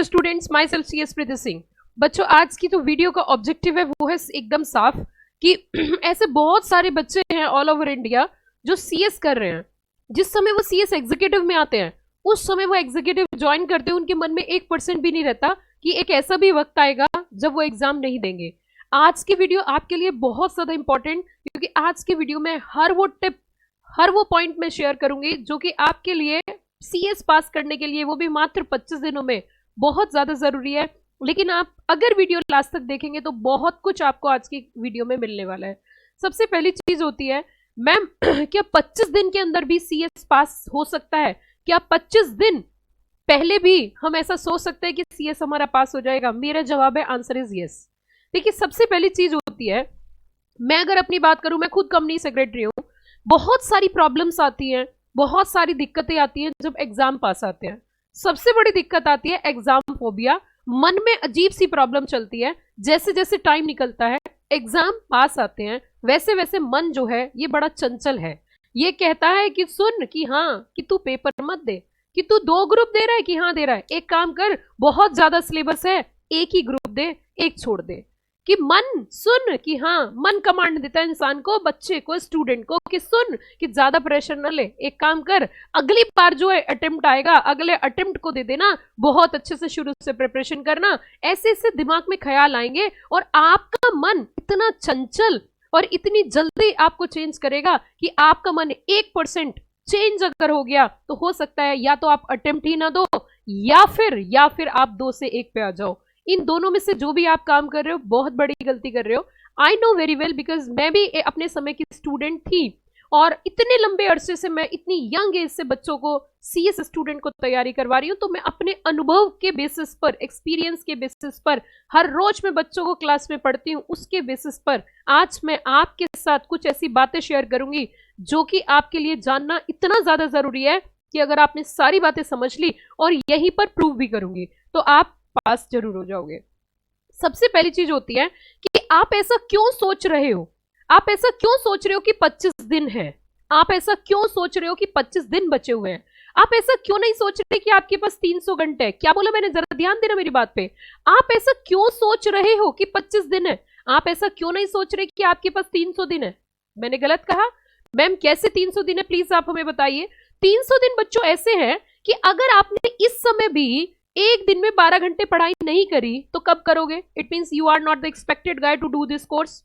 Hello students, my self CS प्रीति सिंह। बच्चों, आज की तो वीडियो का ऑब्जेक्टिव है वो है एकदम साफ कि ऐसे बहुत सारे बच्चे हैं ऑल ओवर इंडिया जो CS कर रहे हैं। जिस समय वो CS एग्जीक्यूटिव में आते हैं उस समय वो एग्जीक्यूटिव ज्वाइन करते हैं, उनके मन में 1% भी नहीं रहता कि एक ऐसा भी वक्त आएगा जब वो एग्जाम नहीं देंगे। आज की वीडियो आपके लिए बहुत ज्यादा इंपॉर्टेंट, क्योंकि आज की वीडियो में हर वो टिप, हर वो पॉइंट में शेयर करूंगी जो कि आपके लिए CS पास करने के लिए, वो भी मात्र 25 दिनों में, बहुत ज्यादा जरूरी है। लेकिन आप अगर वीडियो लास्ट तक देखेंगे तो बहुत कुछ आपको आज की वीडियो में मिलने वाला है। सबसे पहली चीज होती है, मैम क्या 25 दिन के अंदर भी CS पास हो सकता है? क्या 25 दिन पहले भी हम ऐसा सोच सकते हैं कि CS हमारा पास हो जाएगा? मेरा जवाब है, आंसर इज यस। देखिए, सबसे पहली चीज होती है, मैं अगर अपनी बात करूं, मैं खुद कंपनी सेक्रेटरी हूं, बहुत सारी प्रॉब्लम्स आती हैं, बहुत सारी दिक्कतें आती हैं जब एग्जाम पास आते हैं। सबसे बड़ी दिक्कत आती है एग्जाम फोबिया। मन में अजीब सी प्रॉब्लम चलती है, जैसे जैसे टाइम निकलता है, एग्जाम पास आते हैं, वैसे वैसे मन जो है ये बड़ा चंचल है। ये कहता है कि सुन, कि हाँ, कि तू पेपर मत दे, कि तू 2 ग्रुप दे रहा है कि हाँ दे रहा है, एक काम कर, बहुत ज्यादा सिलेबस है, एक ही ग्रुप दे, एक छोड़ दे। कि मन सुन, कि हाँ, मन कमांड देता है इंसान को, बच्चे को, स्टूडेंट को, कि सुन, कि ज्यादा प्रेशर न ले, एक काम कर, अगली बार जो है अटेम्प्ट आएगा, अगले अटेम्प्ट को दे देना, बहुत अच्छे से शुरू से प्रिपरेशन करना। ऐसे ऐसे दिमाग में ख्याल आएंगे और आपका मन इतना चंचल और इतनी जल्दी आपको चेंज करेगा कि आपका मन 1% चेंज अगर हो गया तो हो सकता है या तो आप अटेम्प्ट ही ना दो, या फिर आप 2 से 1 पे आ जाओ। इन दोनों में से जो भी आप काम कर रहे हो, बहुत बड़ी गलती कर रहे हो। I know very well, because मैं भी अपने समय की स्टूडेंट थी और इतने लंबे अरसे से, मैं इतनी यंग एज से बच्चों को, CS स्टूडेंट को तैयारी करवा रही हूँ। तो मैं अपने अनुभव के बेसिस पर, एक्सपीरियंस के बेसिस पर, हर रोज मैं बच्चों को क्लास में पढ़ती हूँ, उसके बेसिस पर आज मैं आपके साथ कुछ ऐसी बातें शेयर करूंगी जो कि आपके लिए जानना इतना ज्यादा जरूरी है कि अगर आपने सारी बातें समझ ली, और यहीं पर प्रूव भी करूंगी, तो आप पास जरूर हो जाओगे। सबसे पहली चीज होती है कि आप ऐसा क्यों सोच रहे हो? आप ऐसा क्यों सोच रहे हो कि 25 दिन है? आप ऐसा क्यों सोच रहे हो कि 25 दिन बचे हुए हैं? आप ऐसा क्यों नहीं सोच रहे कि आपके पास 300 घंटे है? क्या बोला मैंने? जरा ध्यान देना मेरी बात पे। आप ऐसा क्यों सोच रहे हो कि 25 दिन है? आप ऐसा क्यों नहीं सोच रहे कि आपके पास 300 दिन है? मैंने गलत कहा? मैम कैसे 300 दिन है, प्लीज आप हमें बताइए। 300 दिन बच्चों ऐसे हैं कि अगर आपने इस समय भी एक दिन में 12 घंटे पढ़ाई नहीं करी तो कब करोगे? It means you are not the expected guy to do this course.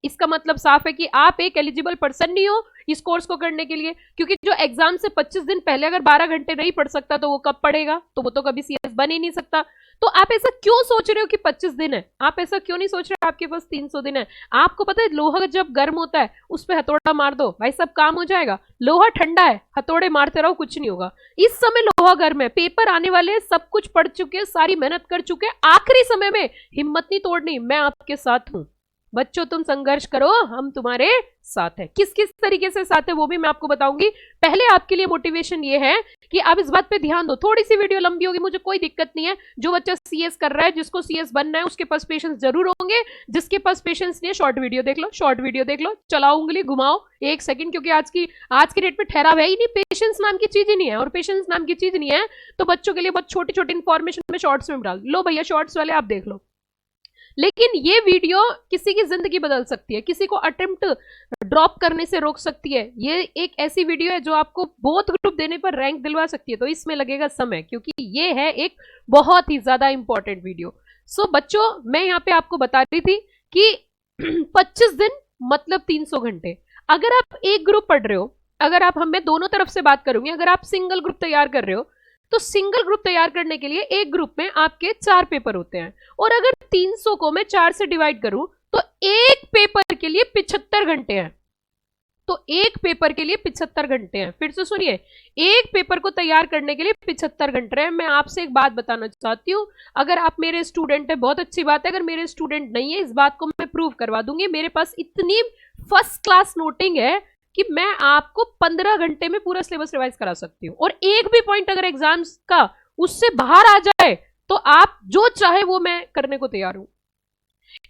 इसका मतलब साफ है कि आप एक एलिजिबल पर्सन नहीं हो इस कोर्स को करने के लिए, क्योंकि जो एग्जाम से 25 दिन पहले अगर 12 घंटे नहीं पढ़ सकता तो वो कब पढ़ेगा? तो वो तो कभी CS बन ही नहीं सकता। तो आप ऐसा क्यों सोच रहे हो कि 25 दिन है? आप ऐसा क्यों नहीं सोच रहे आपके पास 300 दिन है? आपको पता है लोहा जब गर्म होता है उस पर हथौड़ा मार दो, भाई सब काम हो जाएगा। लोहा ठंडा है, हथौड़े मारते रहो, कुछ नहीं होगा। इस समय लोहा गर्म है, पेपर आने वाले हैं, सब कुछ पढ़ चुके हैं, सारी मेहनत कर चुके हैं, आखिरी समय में हिम्मत नहीं तोड़नी, मैं आपके साथ हूं। बच्चों तुम संघर्ष करो, हम तुम्हारे साथ हैं। किस किस तरीके से साथ है वो भी मैं आपको बताऊंगी। पहले आपके लिए मोटिवेशन ये है कि आप इस बात पे ध्यान दो। थोड़ी सी वीडियो लंबी होगी, मुझे कोई दिक्कत नहीं है। जो बच्चा CS कर रहा है, जिसको CS बनना है, उसके पास पेशेंस जरूर होंगे। जिसके पास पेशेंस नहीं है, शॉर्ट वीडियो देख लो, शॉर्ट वीडियो देख लो, चलाओ उंगली, घुमाओ 1 सेकंड, क्योंकि आज की डेट में ठहराव है ही नहीं, पेशेंस नाम की चीज ही नहीं है। और पेशेंस नाम की चीज नहीं है तो बच्चों के लिए बहुत छोटी छोटी इंफॉर्मेशन में शॉर्ट्स में डाल लो। भैया शॉर्ट्स वाले आप देख लो। लेकिन ये वीडियो किसी की जिंदगी बदल सकती है, किसी को अटेम्प्ट ड्रॉप करने से रोक सकती है। ये एक ऐसी वीडियो है जो आपको बोथ ग्रुप देने पर रैंक दिलवा सकती है। तो इसमें लगेगा समय, क्योंकि ये है एक बहुत ही ज्यादा इंपॉर्टेंट वीडियो। सो बच्चों, मैं यहाँ पे आपको बता रही थी कि 25 दिन मतलब 300 घंटे। अगर आप एक ग्रुप पढ़ रहे हो, अगर आप, मैं दोनों तरफ से बात करूंगी, अगर आप सिंगल ग्रुप तैयार कर रहे हो तो सिंगल ग्रुप तैयार करने के लिए एक ग्रुप में आपके 4 पेपर होते हैं, और अगर 300 को मैं 4 से डिवाइड करूं तो एक पेपर के लिए 75 घंटे हैं। तो एक पेपर के लिए 75 घंटे हैं। फिर से सुनिए, एक पेपर को तैयार करने के लिए 75 घंटे हैं। मैं आपसे एक बात बताना चाहती हूँ, अगर आप मेरे स्टूडेंट है बहुत अच्छी बात है, अगर मेरे स्टूडेंट नहीं है, इस बात को मैं प्रूव करवा दूंगी। मेरे पास इतनी फर्स्ट क्लास नोटिंग है कि मैं आपको 15 घंटे में पूरा सिलेबस रिवाइज करा सकती हूँ, और एक भी पॉइंट अगर एग्जाम्स का उससे बाहर आ जाए तो आप जो चाहे वो मैं करने को तैयार हूं।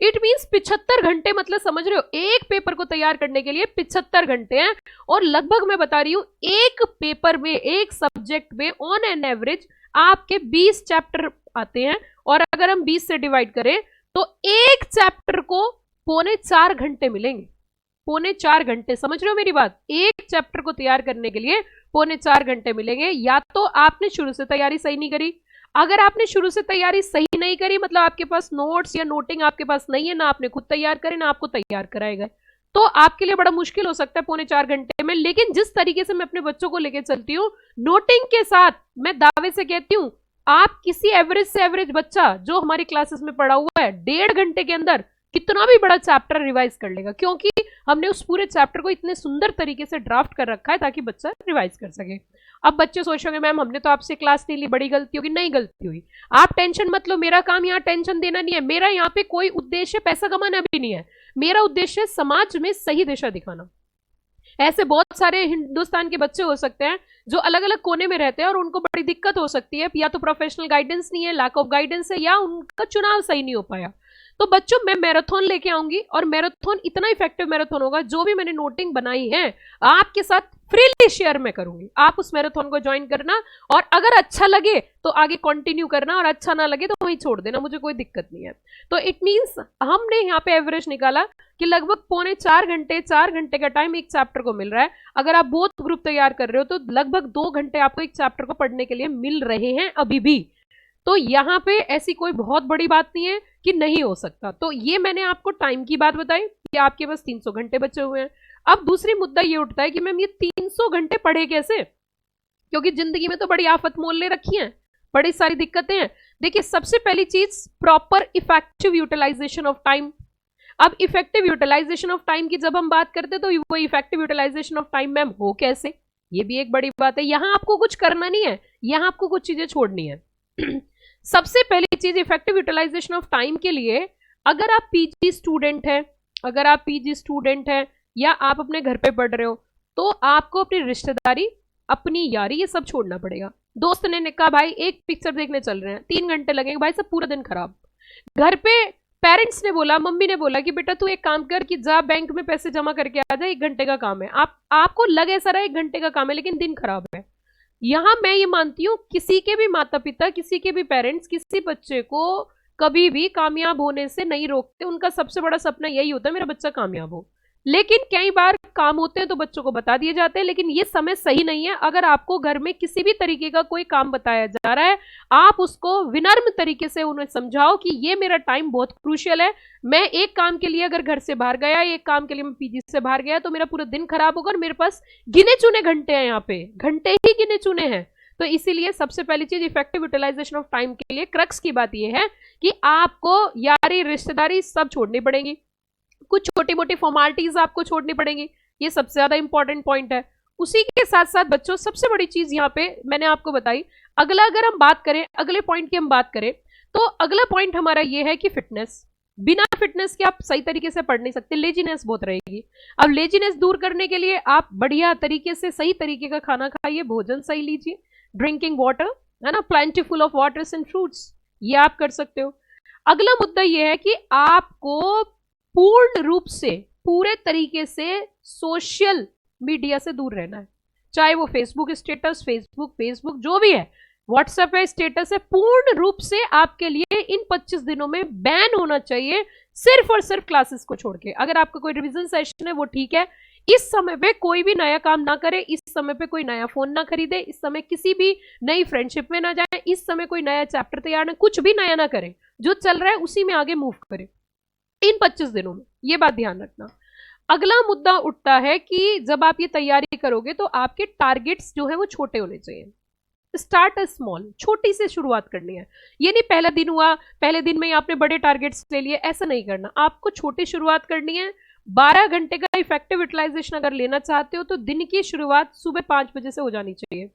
इट मीन्स 75 घंटे, मतलब समझ रहे हो, एक पेपर को तैयार करने के लिए 75 घंटे हैं। और लगभग मैं बता रही हूं, एक पेपर में, एक सब्जेक्ट में ऑन एन एवरेज आपके 20 चैप्टर आते हैं, और अगर हम 20 से डिवाइड करें तो एक चैप्टर को 3.25 घंटे मिलेंगे। 3.25 घंटे, समझ रहे हो मेरी बात? एक चैप्टर को तैयार करने के लिए 3.25 घंटे मिलेंगे। या तो आपने शुरू से तैयारी सही नहीं करी, अगर आपने शुरू से तैयारी सही नहीं करी मतलब आपके पास नोट्स या नोटिंग आपके पास नहीं है, ना आपने खुद तैयार करे ना आपको तैयार कराएगा, तो आपके लिए बड़ा मुश्किल हो सकता है 3.25 घंटे में। लेकिन जिस तरीके से मैं अपने बच्चों को लेकर चलती हूँ नोटिंग के साथ, मैं दावे से कहती हूँ आप किसी एवरेज से एवरेज बच्चा जो हमारी क्लासेस में पढ़ा हुआ है 1.5 घंटे के अंदर कितना भी बड़ा चैप्टर रिवाइज कर लेगा, क्योंकि हमने उस पूरे चैप्टर को इतने सुंदर तरीके से ड्राफ्ट कर रखा है ताकि बच्चा रिवाइज कर सके। अब बच्चे सोचेंगे मैम हमने तो आपसे क्लास नहीं ली, बड़ी गलती होगी। नहीं गलती हुई, आप टेंशन मत लो, मेरा काम यहाँ टेंशन देना नहीं है। मेरा यहाँ पे कोई उद्देश्य पैसा कमाना भी नहीं है, मेरा उद्देश्य समाज में सही दिशा दिखाना। ऐसे बहुत सारे हिंदुस्तान के बच्चे हो सकते हैं जो अलग अलग कोने में रहते हैं और उनको बड़ी दिक्कत हो सकती है, या तो प्रोफेशनल गाइडेंस नहीं है, लैक ऑफ गाइडेंस है, या उनका चुनाव सही नहीं हो पाया। तो बच्चों मैं मैराथन लेके आऊंगी, और मैराथन इतना इफेक्टिव मैराथन होगा, जो भी मैंने नोटिंग बनाई है आपके साथ फ्रीली शेयर मैं करूंगी। आप उस मैराथन को ज्वाइन करना, और अगर अच्छा लगे तो आगे कंटिन्यू करना, और अच्छा ना लगे तो वहीं छोड़ देना, मुझे कोई दिक्कत नहीं है। तो इट मींस हमने यहाँ पे एवरेज निकाला कि लगभग 3.25 घंटे, 4 घंटे का टाइम एक चैप्टर को मिल रहा है। अगर आप बोथ ग्रुप तैयार कर रहे हो तो लगभग 2 घंटे आपको एक चैप्टर को पढ़ने के लिए मिल रहे हैं अभी भी। तो यहाँ पे ऐसी कोई बहुत बड़ी बात नहीं है कि नहीं हो सकता। तो ये मैंने आपको टाइम की बात बताई कि आपके पास 300 घंटे बचे हुए हैं। अब दूसरी मुद्दा ये उठता है कि मैम ये 300 घंटे पढ़े कैसे, क्योंकि जिंदगी में तो बड़ी आफत मोल ले रखी है, बड़ी सारी दिक्कतें हैं। देखिए सबसे पहली चीज proper effective utilisation of time. अब इफेक्टिव यूटिलाइजेशन ऑफ टाइम की जब हम बात करते हैं तो वो effective utilisation of time ma'am हो कैसे, ये भी एक बड़ी बात है। यहां आपको कुछ करना नहीं है, यहां आपको कुछ चीजें छोड़नी है। सबसे पहली चीज इफेक्टिव यूटिलाइजेशन ऑफ टाइम के लिए, अगर आप पीजी स्टूडेंट हैं, अगर आप पीजी स्टूडेंट हैं या आप अपने घर पे पढ़ रहे हो, तो आपको अपनी रिश्तेदारी, अपनी यारी, ये सब छोड़ना पड़ेगा। दोस्त ने कहा भाई एक पिक्चर देखने चल रहे हैं, 3 घंटे लगेंगे, भाई सब पूरा दिन खराब। घर पे पेरेंट्स ने बोला, मम्मी ने बोला कि बेटा तू एक काम कर कि जा बैंक में पैसे जमा करके आ जा, 1 घंटे का काम है। आपको लगे सारा 1 घंटे का काम है, लेकिन दिन खराब है। यहां मैं ये मानती हूं किसी के भी माता पिता, किसी के भी पेरेंट्स किसी बच्चे को कभी भी कामयाब होने से नहीं रोकते। उनका सबसे बड़ा सपना यही होता है मेरा बच्चा कामयाब हो। लेकिन कई बार काम होते हैं तो बच्चों को बता दिए जाते हैं, लेकिन ये समय सही नहीं है। अगर आपको घर में किसी भी तरीके का कोई काम बताया जा रहा है, आप उसको विनम्र तरीके से उन्हें समझाओ कि ये मेरा टाइम बहुत क्रूशियल है। मैं एक काम के लिए अगर घर से बाहर गया, एक काम के लिए मैं पीजी से बाहर गया, तो मेरा पूरा दिन खराब होगा और मेरे पास गिने चुने घंटे हैं, यहाँ पे घंटे ही गिने चुने हैं। तो इसीलिए सबसे पहली चीज इफेक्टिव यूटिलाइजेशन ऑफ टाइम के लिए क्रक्स की बात यह है कि आपको यारी, रिश्तेदारी सब छोड़नी पड़ेगी। कुछ छोटी मोटी फॉर्मेलिटीज आपको छोड़नी पड़ेंगी, ये सबसे ज्यादा इंपॉर्टेंट पॉइंट है। उसी के साथ साथ बच्चों सबसे बड़ी चीज यहाँ पे मैंने आपको बताई। अगला अगर हम बात करें, अगले पॉइंट की हम बात करें, तो अगला पॉइंट हमारा ये है कि फिटनेस। बिना फिटनेस के आप सही तरीके से पढ़ नहीं सकते, लेजीनेस बहुत रहेगी। अब लेजीनेस दूर करने के लिए आप बढ़िया तरीके से सही तरीके का खाना खाइए, भोजन सही लीजिए, ड्रिंकिंग वाटर है ना, plentiful of waters and fruits, ये आप कर सकते हो। अगला मुद्दा ये है कि आपको पूर्ण रूप से, पूरे तरीके से सोशल मीडिया से दूर रहना है। चाहे वो फेसबुक स्टेटस, फेसबुक जो भी है, व्हाट्सएप है, स्टेटस है, पूर्ण रूप से आपके लिए इन 25 दिनों में बैन होना चाहिए, सिर्फ और सिर्फ क्लासेस को छोड़ के। अगर आपका कोई रिवीजन सेशन है वो ठीक है, इस समय पे कोई भी नया काम ना करे, इस समय पे कोई नया फोन ना खरीदे, इस समय किसी भी नई फ्रेंडशिप में ना जाए, इस समय कोई नया चैप्टर तैयार ना, कुछ भी नया ना करें, जो चल रहा है उसी में आगे मूव करें इन 25 दिनों में, ये बात ध्यान रखना। अगला मुद्दा उठता है कि जब आप ये तैयारी करोगे तो आपके टारगेट्स जो है वो छोटे होने चाहिए। स्टार्ट स्मॉल, छोटी से शुरुआत करनी है। ये नहीं पहला दिन हुआ, पहले दिन में ही आपने बड़े टारगेट्स ले लिए, ऐसा नहीं करना। आपको छोटी शुरुआत करनी है। 12 घंटे का इफेक्टिव यूटिलाइजेशन अगर लेना चाहते हो तो दिन की शुरुआत सुबह 5 बजे से हो जानी चाहिए।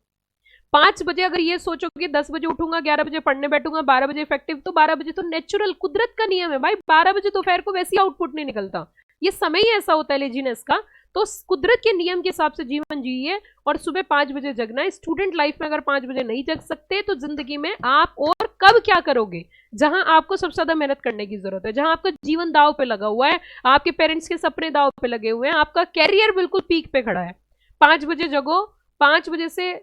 5 बजे अगर ये सोचो कि 10 बजे उठूंगा, 11 बजे पढ़ने बैठूंगा, 12 बजे इफेक्टिव, तो 12 बजे तो नेचुरल कुदरत का नियम है भाई, 12 बजे दोपहर को वैसे ही आउटपुट नहीं निकलता, ये समय ही ऐसा होता है लेजीनेस का। तो कुदरत के नियम के हिसाब से जीवन जिए और सुबह 5 बजे जगना है। स्टूडेंट लाइफ में अगर 5 बजे नहीं जग सकते तो जिंदगी में आप और कब क्या करोगे, जहां आपको सबसे ज्यादा मेहनत करने की जरूरत है, जहां आपका जीवन दाव पे लगा हुआ है, आपके पेरेंट्स के सपने दाव पे लगे हुए हैं, आपका कैरियर बिल्कुल पीक पे खड़ा है। 5 बजे जगो, 5 बजे से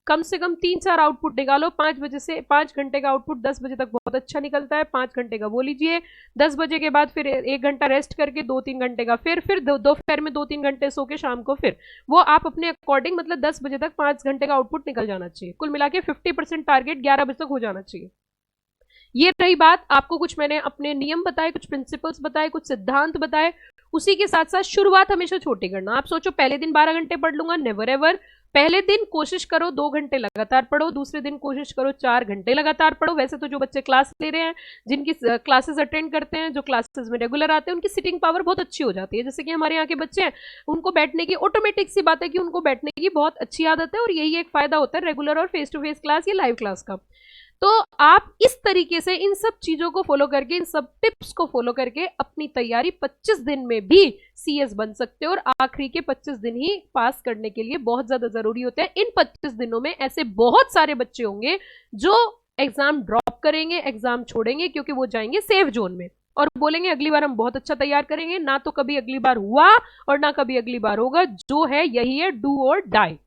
कम से कम 3-4 आउटपुट निकालो। 5 बजे से 5 घंटे का आउटपुट 10 बजे तक बहुत अच्छा निकलता है। 5 घंटे का वो लीजिए, 10 बजे के बाद फिर 1 घंटा रेस्ट करके 2-3 घंटे का फिर दोपहर में 2-3 घंटे सो के शाम को फिर वो आप अपने अकॉर्डिंग, मतलब 10 बजे तक 5 घंटे का आउटपुट निकल जाना चाहिए। कुल मिला के 50% टारगेट 11 बजे तक हो जाना चाहिए। ये रही बात, आपको कुछ मैंने अपने नियम बताए, कुछ प्रिंसिपल्स बताए, कुछ सिद्धांत बताए। उसी के साथ साथ शुरुआत हमेशा छोटी करना। आप सोचो पहले दिन 12 घंटे पढ़ लूंगा, नेवर एवर। पहले दिन कोशिश करो 2 घंटे लगातार पढ़ो, दूसरे दिन कोशिश करो 4 घंटे लगातार पढ़ो। वैसे तो जो बच्चे क्लास ले रहे हैं, जिनकी क्लासेस अटेंड करते हैं, जो क्लासेस में रेगुलर आते हैं, उनकी सिटिंग पावर बहुत अच्छी हो जाती है। जैसे कि हमारे यहाँ के बच्चे हैं, उनको बैठने की ऑटोमेटिक सी बात है कि उनको बैठने की बहुत अच्छी आदत है, और यही एक फायदा होता है रेगुलर और फेस टू फेस क्लास या लाइव क्लास का। तो आप इस तरीके से इन सब चीजों को फॉलो करके, इन सब टिप्स को फॉलो करके अपनी तैयारी 25 दिन में भी सीएस बन सकते हो। और आखिरी के 25 दिन ही पास करने के लिए बहुत ज्यादा जरूरी होते हैं। इन 25 दिनों में ऐसे बहुत सारे बच्चे होंगे जो एग्जाम ड्रॉप करेंगे, एग्जाम छोड़ेंगे, क्योंकि वो जाएंगे सेफ जोन में और बोलेंगे अगली बार हम बहुत अच्छा तैयार करेंगे। ना तो कभी अगली बार हुआ और ना कभी अगली बार होगा। जो है यही है, डू और die.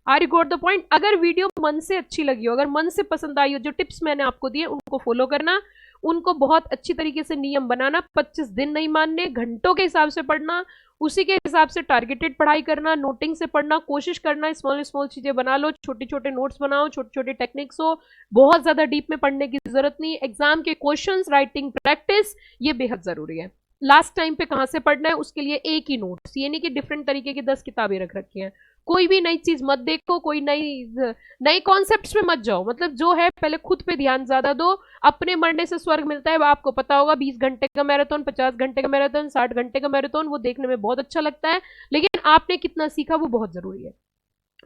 Are you got the point? अगर वीडियो मन से अच्छी लगी हो, अगर मन से पसंद आई हो, जो टिप्स मैंने आपको दिए उनको फॉलो करना, उनको बहुत अच्छी तरीके से नियम बनाना, 25 दिन नहीं मानने, घंटों के हिसाब से पढ़ना, उसी के हिसाब से टारगेटेड पढ़ाई करना, नोटिंग से पढ़ना, कोशिश करना स्मॉल स्मॉल चीजें बना लो, छोटे छोटे नोट्स बनाओ, छोटे छोटे टेक्निक्स हो, बहुत ज्यादा डीप में पढ़ने की जरूरत नहीं। एग्जाम के क्वेश्चंस, राइटिंग प्रैक्टिस, ये बेहद जरूरी है। लास्ट टाइम पे कहाँ से पढ़ना है उसके लिए एक ही नोट्स, ये नहीं कि डिफरेंट तरीके की 10 किताबें रख रखी हैं। कोई भी नई चीज मत देखो, कोई नई कॉन्सेप्ट्स में मत जाओ। मतलब जो है पहले खुद पे ध्यान ज्यादा दो। अपने मरने से स्वर्ग मिलता है, आपको पता होगा। 20 घंटे का मैराथन, 50 घंटे का मैराथन, 60 घंटे का मैराथन, वो देखने में बहुत अच्छा लगता है, लेकिन आपने कितना सीखा वो बहुत जरूरी है।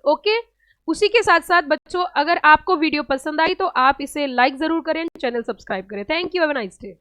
ओके, उसी के साथ साथ बच्चों, अगर आपको वीडियो पसंद आई तो आप इसे लाइक जरूर करें, चैनल सब्सक्राइब करें। Thank you, have a nice day.